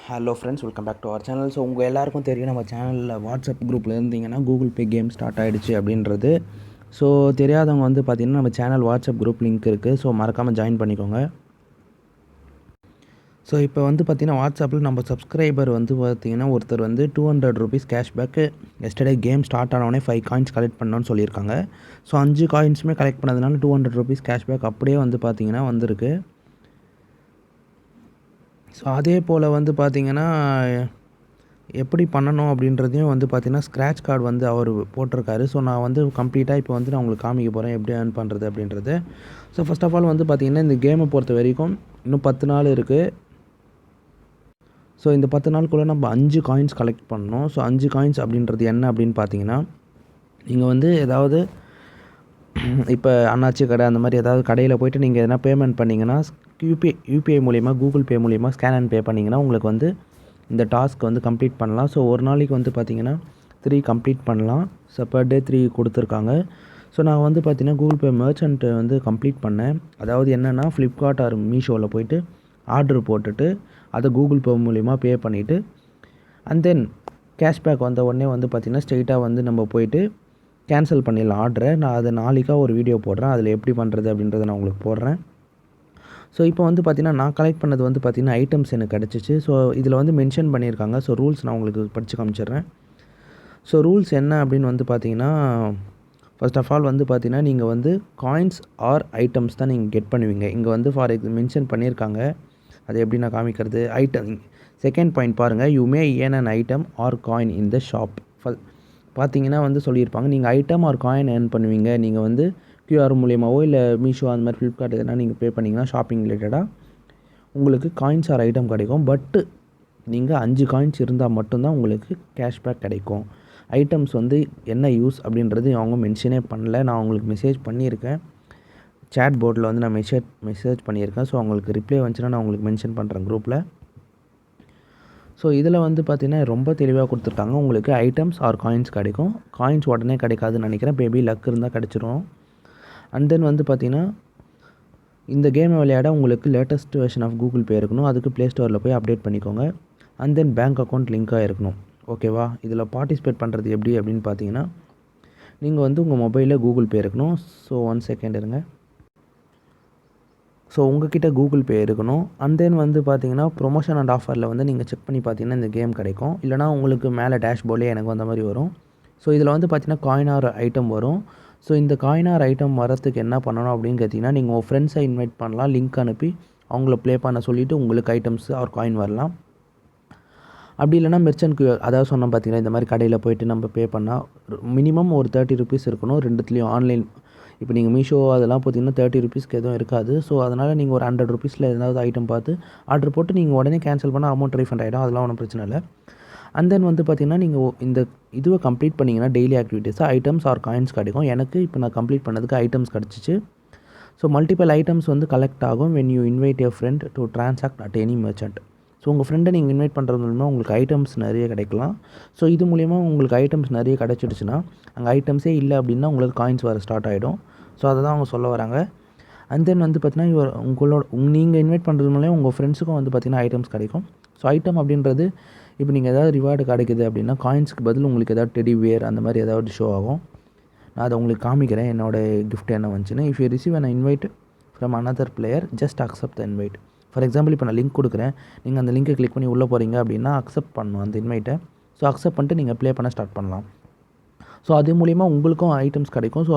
Hello friends, welcome back to our channel. So உங்கள் எல்லாருக்கும் தெரியும், நம்ம சேனலில் வாட்ஸ்அப் குரூப்பில் இருந்தீங்கன்னா கூகுள் பே கேம் ஸ்டார்ட் ஆகிடுச்சு அப்படின்றது. ஸோ தெரியாதவங்க வந்து பார்த்திங்கன்னா நம்ம சேனல் வாட்ஸ்அப் குரூப் லிங்க் இருக்குது. ஸோ மறக்காமல் ஜாயின் பண்ணிக்கோங்க. ஸோ இப்போ வந்து பார்த்திங்கன்னா வாட்ஸ்அப்பில் நம்ம சப்ஸ்கிரைபர் வந்து பார்த்திங்கன்னா ஒருத்தர் வந்து ₹200 கேஷ்பேக்கு எஸ்டர்டே கேம் ஸ்டார்ட் ஆனவொடனே 5 காயின்ஸ் கலெக்ட் பண்ணோன்னு சொல்லியிருக்காங்க. ஸோ 5 காயின்ஸுமே கலெக்ட் பண்ணதுனால ₹200 கேஷ்பேக் அப்படியே வந்து பார்த்திங்கன்னா வந்திருக்கு. ஸோ அதே போல் வந்து பார்த்திங்கன்னா எப்படி பண்ணணும் அப்படின்றதையும் வந்து பார்த்திங்கன்னா ஸ்க்ராட்ச் கார்டு வந்து அவர் போட்டிருக்காரு. ஸோ நான் வந்து கம்ப்ளீட்டாக இப்போ வந்து நான் உங்களுக்கு காமிக்க போகிறேன் எப்படி ஏர்ன் பண்ணுறது அப்படின்றது. ஸோ ஃபஸ்ட் ஆஃப் ஆல் வந்து பார்த்திங்கன்னா இந்த கேமை பொறுத்த வரைக்கும் இன்னும் 10 நாள் இருக்குது. ஸோ இந்த 10 நாளுக்குள்ளே நம்ம 5 காயின்ஸ் கலெக்ட் பண்ணணும். ஸோ 5 காயின்ஸ் அப்படின்றது என்ன அப்படின்னு பார்த்தீங்கன்னா, நீங்கள் வந்து ஏதாவது இப்போ அண்ணாச்சி கடை அந்த மாதிரி ஏதாவது கடையில் போய்ட்டு நீங்கள் எதனா பேமெண்ட் பண்ணிங்கன்னா யூபிஐ மூலிமா கூகுள் பே மூலிமா ஸ்கேன் அண்ட் பே பண்ணிங்கன்னா உங்களுக்கு வந்து இந்த டாஸ்க் வந்து கம்ப்ளீட் பண்ணலாம். ஸோ ஒரு நாளைக்கு வந்து பார்த்திங்கன்னா 3 கம்ப்ளீட் பண்ணலாம். ஸோ பர் டே 3 கொடுத்துருக்காங்க. ஸோ நான் வந்து பார்த்திங்கன்னா கூகுள் பே மெர்ச்சன்ட்டு வந்து கம்ப்ளீட் பண்ணேன். அதாவது என்னென்னா ஃப்ளிப்கார்ட் ஆர் மீஷோவில் போய்ட்டு ஆர்டர் போட்டுட்டு அதை கூகுள் பே மூலிமா பே பண்ணிவிட்டு அண்ட் தென் கேஷ்பேக் வந்த உடனே வந்து பார்த்திங்கன்னா ஸ்ட்ரெயிட்டாக வந்து நம்ம போய்ட்டு கேன்சல் பண்ணிடலாம் ஆர்டரை. நான் அதை நாளைக்காக ஒரு வீடியோ போடுறேன். அதில் எப்படி பண்ணுறது அப்படின்றத நான் உங்களுக்கு போடுறேன். ஸோ இப்போ வந்து பார்த்திங்கன்னா நான் கலெக்ட் பண்ணது வந்து பார்த்திங்கன்னா ஐட்டம்ஸ் எனக்கு கிடச்சிச்சு. ஸோ இதில் வந்து மென்ஷன் பண்ணியிருக்காங்க. ஸோ ரூல்ஸ் நான் உங்களுக்கு படித்து காமிச்சிடுறேன். ஸோ ரூல்ஸ் என்ன அப்படின்னு வந்து பார்த்திங்கன்னா, ஃபர்ஸ்ட் ஆஃப் ஆல் வந்து பார்த்திங்கன்னா நீங்கள் வந்து காயின்ஸ் ஆர் ஐட்டம்ஸ் தான் நீங்கள் கெட் பண்ணுவீங்க. இங்கே வந்து மென்ஷன் பண்ணியிருக்காங்க. அது எப்படி நான் காமிக்கிறது, ஐட்டம் செகண்ட் பாயிண்ட் பாருங்கள், you may earn an item or coin in the shop. பார்த்தீங்கன்னா வந்து சொல்லியிருப்பாங்க, நீங்கள் ஐட்டம் ஆர் காயின் ஏர்ன் பண்ணுவீங்க. நீங்கள் வந்து கியூஆர் மூலியமாவோ இல்லை மீஷோ அந்த மாதிரி ஃப்ளிப்கார்ட் எதனா நீங்கள் பே பண்ணிங்கன்னா ஷாப்பிங் ரிலேட்டடாக உங்களுக்கு காயின்ஸ் ஆர் ஐட்டம் கிடைக்கும். பட்டு நீங்கள் 5 காயின்ஸ் இருந்தால் மட்டும்தான் உங்களுக்கு கேஷ்பேக் கிடைக்கும். ஐட்டம்ஸ் வந்து என்ன யூஸ் அப்படின்றது அவங்க மென்ஷனே பண்ணல. நான் உங்களுக்கு மெசேஜ் பண்ணியிருக்கேன், சேட் போர்டில் வந்து நான் மெசேஜ் பண்ணியிருக்கேன். ஸோ அவங்களுக்கு ரிப்ளை வந்துச்சுன்னா நான் உங்களுக்கு மென்ஷன் பண்ணுறேன் குரூப்பில். ஸோ இதில் வந்து பார்த்திங்கன்னா ரொம்ப தெளிவாக கொடுத்துருக்காங்க. உங்களுக்கு ஐட்டம்ஸ் ஆர் காயின்ஸ் கிடைக்கும். காயின்ஸ் உடனே கிடைக்காதுன்னு நினைக்கிறேன். மேபி லக் இருந்தால் கிடச்சிரும். அண்ட் தென் வந்து பார்த்திங்கன்னா இந்த கேமை விளையாட உங்களுக்கு latest version of Google Pay இருக்கணும். அதுக்கு ப்ளே ஸ்டோரில் போய் அப்டேட் பண்ணிக்கோங்க. அண்ட் தென் பேங்க் அக்கௌண்ட் லிங்காக இருக்கணும். ஓகேவா? இதில் பார்ட்டிசிபேட் பண்ணுறது எப்படி அப்படின்னு பார்த்தீங்கன்னா, நீங்கள் வந்து உங்கள் மொபைலில் கூகுள் பே இருக்கணும். ஸோ 1 செகண்ட் இருங்க. ஸோ உங்கள்கிட்ட கூகுள் பே இருக்கணும். அண்ட் தென் வந்து பார்த்திங்கன்னா ப்ரொமோஷன் அண்ட் ஆஃபரில் வந்து நீங்கள் செக் பண்ணி பார்த்தீங்கன்னா இந்த கேம் கிடைக்கும். இல்லைனா உங்களுக்கு மேலே டேஷ்போர்ட்லேயே எனக்கு வந்த மாதிரி வரும். ஸோ இதில் வந்து பார்த்திங்கன்னா காயின் ஆர் ஐட்டம் வரும். ஸோ இந்த காயின் ஆர் ஐட்டம் வரத்துக்கு என்ன பண்ணணும் அப்படின்னு கேட்டிங்கன்னா, நீங்கள் உங்கள் ஃப்ரெண்ட்ஸை இன்வைட் பண்ணலாம். லிங்க் அனுப்பி அவங்கள ப்ளே பண்ண சொல்லிவிட்டு உங்களுக்கு ஐட்டம்ஸ் ஆர் காயின் வரலாம். அப்படி இல்லைனா மெர்ச்சன்ட் அதாவது சொன்னோம் பார்த்திங்கன்னா, இந்த மாதிரி கடையில் போய்ட்டு நம்ம பே பண்ணால் மினிமம் ஒரு ₹30 இருக்கணும். ரெண்டுத்துலேயும் ஆன்லைன் இப்போ நீங்கள் மீஷோ அதெல்லாம் பார்த்தீங்கன்னா ₹30 எதுவும் இருக்காது. ஸோ அதனால் நீங்கள் ஒரு ₹100 ஏதாவது ஐட்டம் பார்த்து ஆர்டர் போட்டு நீங்கள் உடனே கேன்சல் பண்ணால் அமௌண்ட் ரீஃபண்ட் ஆகிடும். அதெல்லாம் ஒன்றும் பிரச்சனை இல்லை. அண்ட் தென் வந்து பார்த்திங்கன்னா நீங்கள் இந்த இதுவை கம்ப்ளீட் பண்ணிங்கன்னா டெய்லி ஆக்டிவிட்டீஸாக ஐட்டம்ஸ் ஆர் காயின்ஸ் கிடைக்கும். எனக்கு இப்போ நான் கம்ப்ளீட் பண்ணதுக்கு ஐட்டம்ஸ் கிடச்சிச்சு. ஸோ மல்டிபிள் ஐட்டம்ஸ் வந்து கலெக்ட் ஆகும் when you invite your friend to transact at any merchant. So உங்கள் ஃப்ரெண்டை நீங்கள் இன்வைட் பண்ணுறது மூலமாக உங்களுக்கு ஐட்டம்ஸ் நிறைய கிடைக்கலாம். ஸோ இது மூலிமா உங்களுக்கு ஐட்டம்ஸ் நிறைய கிடச்சிடுச்சுன்னா, அங்கே ஐட்டம்ஸே இல்லை அப்படின்னா உங்களுக்கு காயின்ஸ் வர ஸ்டார்ட் ஆகிடும். ஸோ அதை தான் அவங்க சொல்ல வராங்க. அண்ட் தென் வந்து பார்த்திங்கன்னா நீங்கள் இன்வைட் பண்ணுறது மூலம் உங்கள் ஃப்ரெண்ட்ஸுக்கும் வந்து பார்த்திங்கன்னா ஐட்டம்ஸ் கிடைக்கும். ஸோ ஐட்டம் அப்படின்றது இப்போ நீங்கள் ஏதாவது ரிவார்டு கிடைக்குது அப்படின்னா காயின்ஸ்க்கு பதில் உங்களுக்கு ஏதாவது டெடி வேர் அந்த மாதிரி ஏதாவது ஷோ ஆகும். நான் அதை உங்களுக்கு காமிக்கிறேன் என்னோடய கிஃப்ட் என்ன வந்துச்சுன்னு. If you receive an invite from another player just accept the invite. For example இப்போ நான் லிங்க் கொடுக்குறேன், நீங்கள் அந்த லிங்க்கை கிளிக் பண்ணி உள்ளே போகிறீங்க அப்படின்னா அக்செப்ட் பண்ணணும் அந்த இன்வைட்டை. ஸோ அக்செப்ட் பண்ணிட்டு நீங்கள் ப்ளே பண்ண ஸ்டார்ட் பண்ணலாம். ஸோ அது மூலிமா உங்களுக்கும் ஐட்டம்ஸ் கிடைக்கும். ஸோ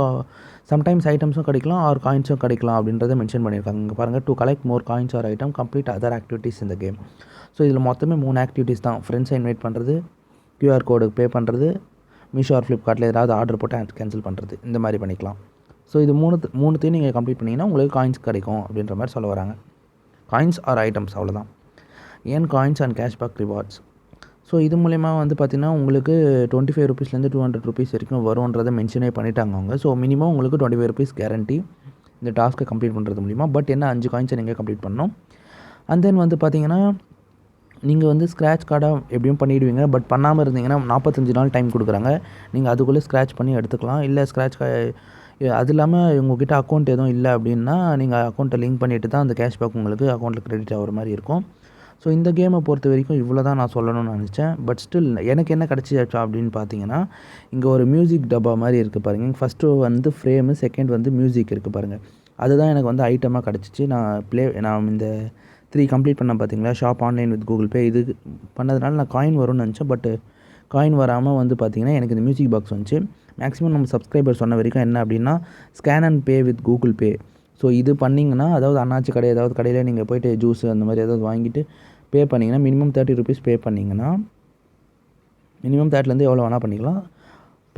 சம்டைம்ஸ் ஐட்டம்ஸும் கிடைக்கலாம் ஆர் காயின்ஸும் கிடைக்கலாம் அப்படின்றத மென்ஷன் பண்ணியிருக்காங்க. இங்கே பாருங்கள், to collect more coins or item complete other activities இந்த கேம். ஸோ இதில் மொத்தமே 3 ஆக்டிவிட்டீஸ் தான். ஃப்ரெண்ட்ஸை இன்வைட் பண்ணுறது, கியூஆர் கோடுக்கு பே பண்ணுறது, மீஷோ ஆர் ஃப்ளிப்கார்ட்டில் ஏதாவது ஆர்டர் போட்டு கேன்சல் பண்ணுறது, இந்த மாதிரி பண்ணிக்கலாம். ஸோ இது மூணுத்தையும் நீங்கள் கம்ப்ளீட் பண்ணிங்கன்னா உங்களுக்கு காயின்ஸ் கிடைக்கும் அப்படின்ற மாதிரி சொல்ல வராங்க. காயின்ஸ் ஆர் ஐட்டம்ஸ் அவ்வளோதான். ஏன் coins and cashback rewards. So இது மூலயமா வந்து பார்த்திங்கன்னா உங்களுக்கு ₹25 ₹200 வரைக்கும் வரும்ன்றதை மென்ஷனே பண்ணிட்டாங்க அவங்க. ஸோ மினிமம் உங்களுக்கு ₹25 கேரண்டி இந்த டாஸ்க்கை கம்ப்ளீட் பண்ணுறது மூலிமா. பட் என்ன 5 காயின்ஸை நீங்கள் கம்ப்ளீட் பண்ணணும். அண்ட் தென் வந்து பார்த்திங்கன்னா நீங்கள் வந்து ஸ்க்ராட்ச் கார்டாக எப்படியும் பண்ணிவிடுவீங்க. பட் பண்ணாமல் இருந்தீங்கன்னா 45 நாள் டைம் கொடுக்குறாங்க. நீங்கள் அதுக்குள்ளே ஸ்க்ராட்ச் பண்ணி எடுத்துக்கலாம். இல்லை அது இல்லாமல் உங்கள்கிட்ட அக்கௌண்ட் எதுவும் இல்லை அப்படின்னா நீங்கள் அக்கௌண்ட்டை லிங்க் பண்ணிவிட்டு தான் அந்த கேஷ்பேக் உங்களுக்கு அக்கௌண்ட்டில் கிரெடிட் ஆகிற மாதிரி இருக்கும். ஸோ இந்த கேமை பொறுத்த வரைக்கும் இவ்வளோ தான் நான் சொல்லணும்னு நினச்சேன். பட் ஸ்டில் எனக்கு என்ன கிடச்சிச்சா அப்படின்னு பார்த்தீங்கன்னா, இங்கே ஒரு மியூசிக் டப்பா மாதிரி இருக்குது பாருங்கள். ஃபஸ்ட்டு வந்து ஃப்ரேமு, செகண்ட் வந்து மியூசிக் இருக்குது பாருங்கள். அதுதான் எனக்கு வந்து ஐட்டமாக கிடச்சிச்சு. நான் இந்த 3 கம்ப்ளீட் பண்ணேன் பார்த்தீங்களா, shop online with Google Pay. இது பண்ணதுனால நான் காயின் வரும்னு நினச்சேன். பட் காயின் வராமல் வந்து பார்த்திங்கன்னா எனக்கு இந்த மியூசிக் பாக்ஸ் வந்துச்சு. மேக்ஸிமம் நம்ம சப்ஸ்கிரைபர் சொன்ன வரைக்கும் என்ன அப்படின்னா, scan and pay with Google Pay. So இது பண்ணிங்கன்னா, அதாவது அண்ணாச்சி கடை ஏதாவது கடையில் நீங்கள் போய்ட்டு ஜூஸ் அந்த மாதிரி ஏதாவது வாங்கிட்டு பே பண்ணிங்கன்னா, மினிமம் 30 ருபீஸ் பே பண்ணிங்கன்னா, மினிமம் 30லேருந்து எவ்வளோ வேணால்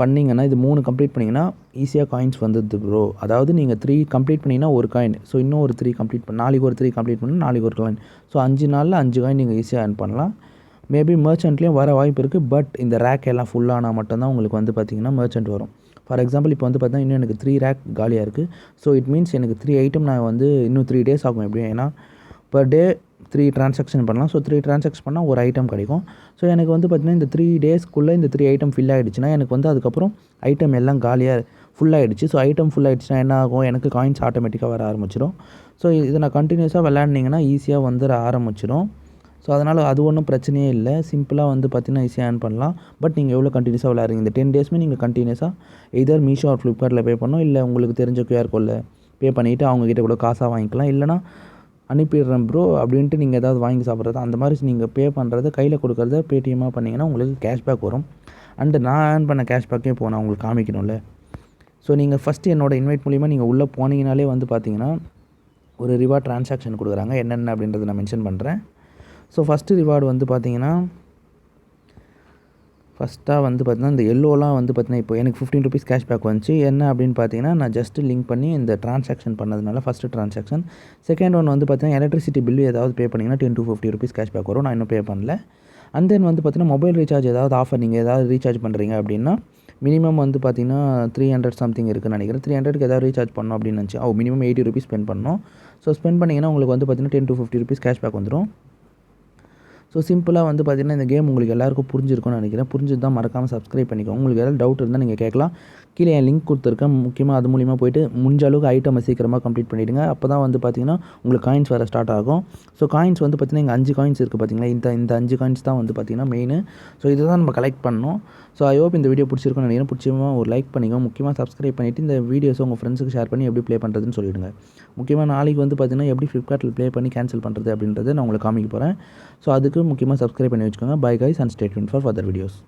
பண்ணிங்கன்னா இது 3 கம்ப்ளீட் பண்ணிங்கன்னா ஈஸியாக காயின்ஸ் வந்துடுது ப்ரோ. அதாவது நீங்கள் 3 கம்ப்ளீட் பண்ணிங்கன்னா ஒரு காயின். ஸோ இன்னும் ஒரு 3 கம்ப்ளீட் நாளைக்கு ஒரு 3 கம்ப்ளீட் பண்ணால் நாளைக்கு ஒரு காயின். ஸோ 5 நாளில் 5 காயின் நீங்கள் ஈஸியாக ஏர்ன் பண்ணலாம். மேபி மர்ச்சன்ட்லேயும் வர வாய்ப்பு இருக்குது. பட் இந்த ரேக் எல்லாம் ஃபுல்லானால் மட்டும்தான் உங்களுக்கு வந்து பார்த்திங்கன்னா மர்ச்சன்ட் வரும். ஃபார் எக்ஸாம்பிள் இப்போ வந்து பார்த்தீங்கன்னா இன்னும் எனக்கு 3 ரேக் காலியாக இருக்குது. ஸோ இட் மீன்ஸ் எனக்கு 3 ஐட்டம் நான் வந்து இன்னும் 3 டேஸ் ஆகும் எப்படியும். ஏன்னா பர் டே 3 ட்ரான்சாக்ஷன் பண்ணலாம். ஸோ 3 ட்ரான்சாக்ஷன் பண்ணால் ஒரு ஐட்டம் கிடைக்கும். ஸோ எனக்கு வந்து பார்த்திங்கன்னா இந்த 3 டேஸ்க்குள்ளே இந்த 3 ஐட்டம் ஃபில் ஆகிடுச்சுன்னா எனக்கு வந்து அதுக்கப்புறம் ஐட்டம் எல்லாம் காலியாக ஃபுல் ஆகிடுச்சு. ஸோ ஐட்டம் ஃபுல் ஆகிடுச்சுன்னா என்ன ஆகும், எனக்கு காயின்ஸ் ஆட்டோமேட்டிக்காக வர ஆரம்பிச்சிடும். ஸோ இதை நான் கண்டினியூஸாக விளையாண்டிங்கன்னா ஈஸியாக வந்துட ஆரம்பிச்சிடும். ஸோ அதனால் அது ஒன்றும் பிரச்சனையே இல்லை. சிம்பிளாக வந்து பார்த்திங்கன்னா ஈஸியாக ஏர்ன் பண்ணலாம். பட் நீங்கள் எவ்வளோ கண்டினியூஸாக விளையாடுறீங்க, இந்த 10 டேஸுமே நீங்கள் கண்டினியூஸாக எதர் மீஷோ ஆர் ஃப்ளிப்கார்ட்டில் பே பண்ணணும். இல்லை உங்களுக்கு தெரிஞ்ச கியூஆர் கோடில் பே பண்ணிவிட்டு அவங்கக்கிட்ட கூட காசாக வாங்கிக்கலாம். இல்லைனா அனுப்பிடுறேன் ப்ரோ அப்படின்ட்டு நீங்கள் ஏதாவது வாங்கி சாப்பிட்றது, அந்த மாதிரி நீங்கள் பே பண்ணுறது கையில் கொடுக்குறத பேடிஎம்மாக பண்ணிங்கன்னா உங்களுக்கு கேஷ்பேக் வரும். அண்டு நான் ஏர்ன் பண்ண கேஷ்பேக்கே இப்போ நான் உங்களுக்கு காமிக்கணும்ல. ஸோ நீங்கள் ஃபஸ்ட்டு என்னோடய இன்வைட் மூலிமா நீங்கள் உள்ளே போனீங்கனாலே வந்து பார்த்தீங்கன்னா ஒரு ரிவார்ட் ட்ரான்சாக்ஷன் கொடுக்குறாங்க. என்னென்ன அப்படின்றத நான் மென்ஷன் பண்ணுறேன். ஸோ ஃபஸ்ட்டு ரிவார்டு வந்து பார்த்திங்கன்னா, ஃபஸ்ட்டாக வந்து பார்த்திங்கன்னா இந்த எல்லோலாம் வந்து பார்த்திங்கன்னா இப்போ எனக்கு 15 ருபீஸ் கேஷ்பேக் வந்துச்சு. என்ன அப்படின்னு பார்த்தீங்கன்னா, நான் ஜஸ்ட்டு லிங்க் பண்ணி இந்த ட்ரான்சாக்ஷன் பண்ணதுனால ஃபஸ்ட்டு ட்ரான்சாக்ஷன். செகண்ட் ஒன் வந்து பார்த்திங்கன்னா எலக்ட்ரிசிட்டி பில்லு ஏதாவது பே பண்ணிங்கன்னா 10 to 50 ருபீஸ் கேஷ்பேக் வரும். நான் இன்னும் பே பண்ணல. அண்ட் தென் வந்து பார்த்திங்கன்னா மொபைல் ரீசார்ஜ் ஏதாவது ஆஃபர் நீங்கள் ஏதாவது ரீசார்ஜ் பண்ணுறீங்க அப்படின்னா மினிமம் வந்து பார்த்திங்கன்னா 300 சம்திங் இருக்குதுன்னு நினைக்கிறேன். 300க்கு ஏதாவது ரீசார்ஜ் பண்ணணும் அப்படின்னு நினச்சி மினிமம் 80 ருபீஸ் ஸ்பெண்ட் பண்ணணும். ஸோ ஸ்பெண்ட் பண்ணிங்கன்னா உங்களுக்கு வந்து பார்த்திங்கன்னா 10 to 50 ருபீஸ் கேஷ்பேக் வந்துடும். ஸோ சிம்பிளாக வந்து பார்த்திங்கன்னா இந்த கேம் உங்களுக்கு எல்லாருக்கும் புரிஞ்சிருக்கும்னு நினைக்கிறேன். புரிஞ்சது தான் மறக்காமல் சப்ஸ்கிரைப் பண்ணிக்கோங்க. உங்களுக்கு ஏதாவது டவுட் இருந்தால் நீங்கள் கேட்கலாம். கீழே என் லிங்க் கொடுத்துருக்கேன். முக்கியமாக அது மூலிமா போய்ட்டு முடிஞ்ச அளவுக்கு ஐட்டமை சீக்கிரமாக கம்ப்ளீட் பண்ணிவிடுங்க. அப்போ தான் வந்து பார்த்திங்கன்னா உங்களுக்கு காயின்ஸ் வர ஸ்டார்ட் ஆகும். ஸோ காயின்ஸ் வந்து பார்த்திங்கன்னா இங்கே 5 காயின்ஸ் இருக்குது பார்த்திங்களா. இந்த 5 காயின்ஸ் தான் வந்து பார்த்திங்கன்னா மெயின். ஸோ இதை தான் நம்ம கலெக்ட் பண்ணணும். ஸோ ஐ ஹோப் இந்த வீடியோ பிடிச்சிருக்குன்னு நினைக்கிறேன். பிடிச்சமாக ஒரு லைக் பண்ணிக்கோங்க. முக்கியமாக சப்ஸ்கிரைப் பண்ணிவிட்டு இந்த வீடியோஸை உங்கள் ஃப்ரெண்ட்ஸுக்கு ஷேர் பண்ணி எப்படி ப்ளே பண்ணுறதுன்னு சொல்லிவிடுங்க. முக்கியமாக நாளைக்கு வந்து பார்த்திங்கன்னா எப்படி ஃப்ளிப்கார்ட்டில் ப்ளே பண்ணி கேன்சல் பண்ணுறது அப்படின்றத நான் உங்களுக்கு காமிக்க போகிறேன். ஸோ அதுக்கு முக்கியமாக சப்ஸ்கிரைப் பண்ணி வச்சுக்கோங்க. Bye guys and stay tuned for further videos.